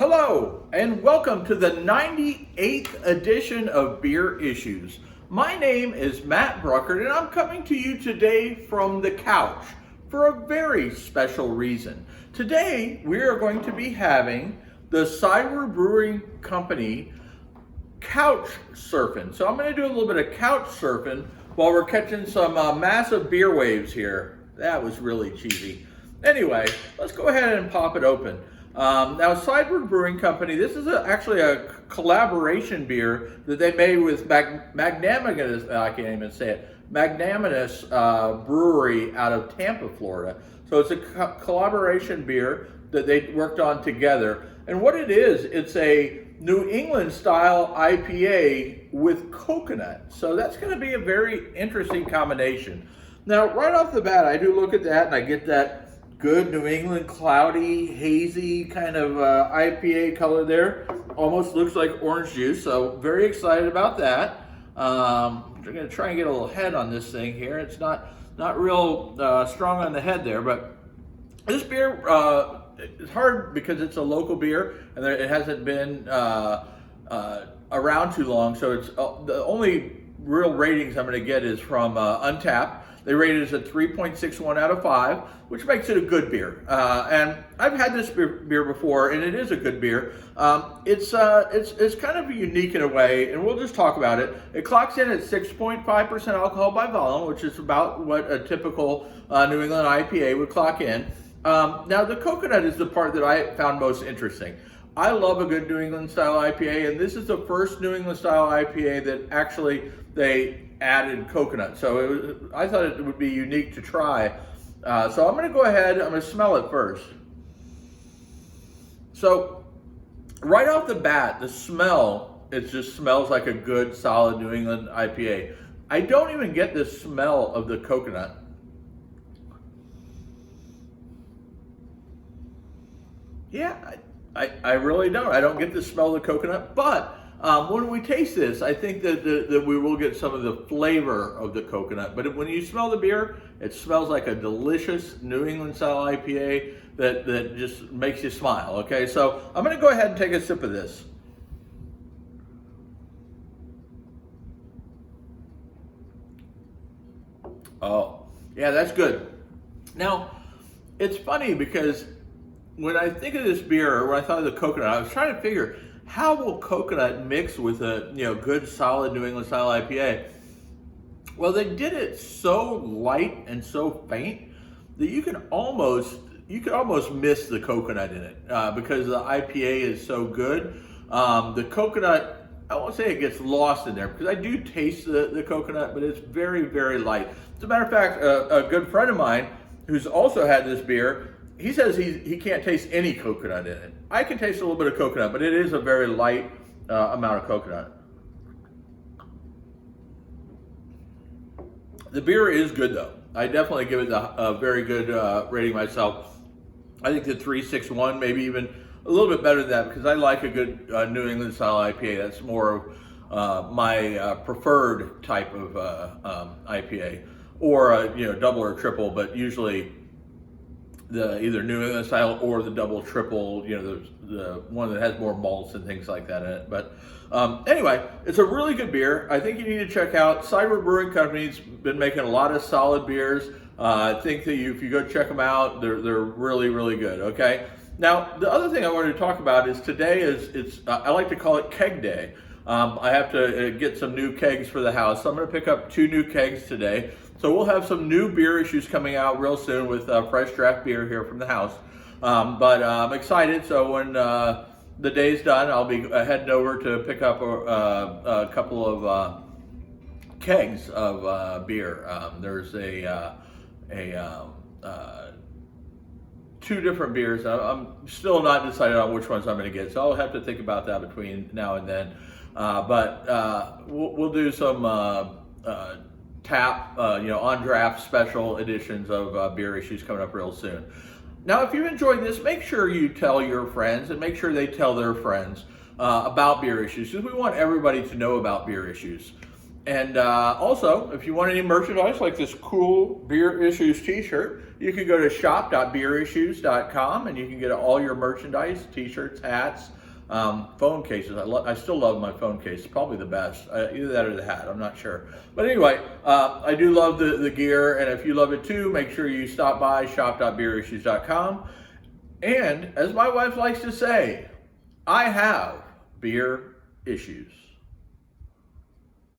Hello, and welcome to the 98th edition of Beer Issues. My name is Matt Bruckert, and I'm coming to you today from the couch for a very special reason. Today, we are going to be having the Sideward Brewing Company couch surfing. So I'm going to do a little bit of couch surfing while we're catching some massive beer waves here. That was really cheesy. Anyway, let's go ahead and pop it open. Now, Sideward Brewing Company, this is actually a collaboration beer that they made with Magnanimous, I can't even say it, Magnanimous Brewery out of Tampa, Florida. So it's a collaboration beer that they worked on together. And what it is, it's a New England style IPA with coconut. So that's going to be a very interesting combination. Now, right off the bat, I do look at that and I get that good New England cloudy, hazy kind of IPA color there. Almost looks like orange juice, so very excited about that. I'm going to try and get a little head on this thing here. It's not real strong on the head there, but this beer it's hard because it's a local beer and it hasn't been around too long, so it's the only real ratings I'm going to get is from Untappd. They rated it as a 3.61 out of 5, which makes it a good beer. And I've had this beer before, and it is a good beer. It's kind of unique in a way, and we'll just talk about it. It clocks in at 6.5% alcohol by volume, which is about what a typical New England IPA would clock in. Now, the coconut is the part that I found most interesting. I love a good New England style IPA, and this is the first New England style IPA that actually they added coconut. So I thought it would be unique to try. So I'm going to go ahead, I'm going to smell it first. So right off the bat, the smell, it just smells like a good solid New England IPA. I don't even get the smell of the coconut. Yeah, I really don't. I don't get the smell of the coconut, but when we taste this, I think that we will get some of the flavor of the coconut. But when you smell the beer, it smells like a delicious New England style IPA that just makes you smile, okay? So I'm going to go ahead and take a sip of this. Oh, yeah, that's good. Now, it's funny because when I think of this beer, or when I thought of the coconut, I was trying to figure, how will coconut mix with a good solid New England style IPA? Well, they did it so light and so faint that you could almost miss the coconut in it because the IPA is so good. The coconut, I won't say it gets lost in there because I do taste the coconut, but it's very, very light. As a matter of fact, a good friend of mine who's also had this beer, he says he can't taste any coconut in it. I can taste a little bit of coconut, but it is a very light amount of coconut. The beer is good though. I definitely give it a very good rating myself. I think the 3.61, maybe even a little bit better than that because I like a good New England style IPA. That's more of my preferred type of IPA, or double or triple, but usually the either New England style or the double triple, the one that has more malts and things like that in it. But anyway, it's a really good beer. I think you need to check out Sideward Brewing Company's been making a lot of solid beers. I think that if you go check them out, they're really, really good. Okay. Now, the other thing I wanted to talk about is today is I like to call it Keg Day. I have to get some new kegs for the house, so I'm going to pick up 2 new kegs today. So we'll have some new beer issues coming out real soon with fresh draft beer here from the house. But I'm excited. So when the day's done, I'll be heading over to pick up a couple of kegs of beer. There's 2 different beers. I'm still not decided on which ones I'm going to get, so I'll have to think about that between now and then. But we'll do some tap, on draft special editions of beer issues coming up real soon. Now, if you enjoyed this, make sure you tell your friends and make sure they tell their friends about beer issues, because we want everybody to know about beer issues. And also, if you want any merchandise like this cool Beer Issues t-shirt, you can go to shop.beerissues.com and you can get all your merchandise, t-shirts, hats, phone cases. I still love my phone case. It's probably the best. Either that or the hat. I'm not sure. But anyway, I do love the gear. And if you love it too, make sure you stop by shop.beerissues.com. And as my wife likes to say, I have beer issues.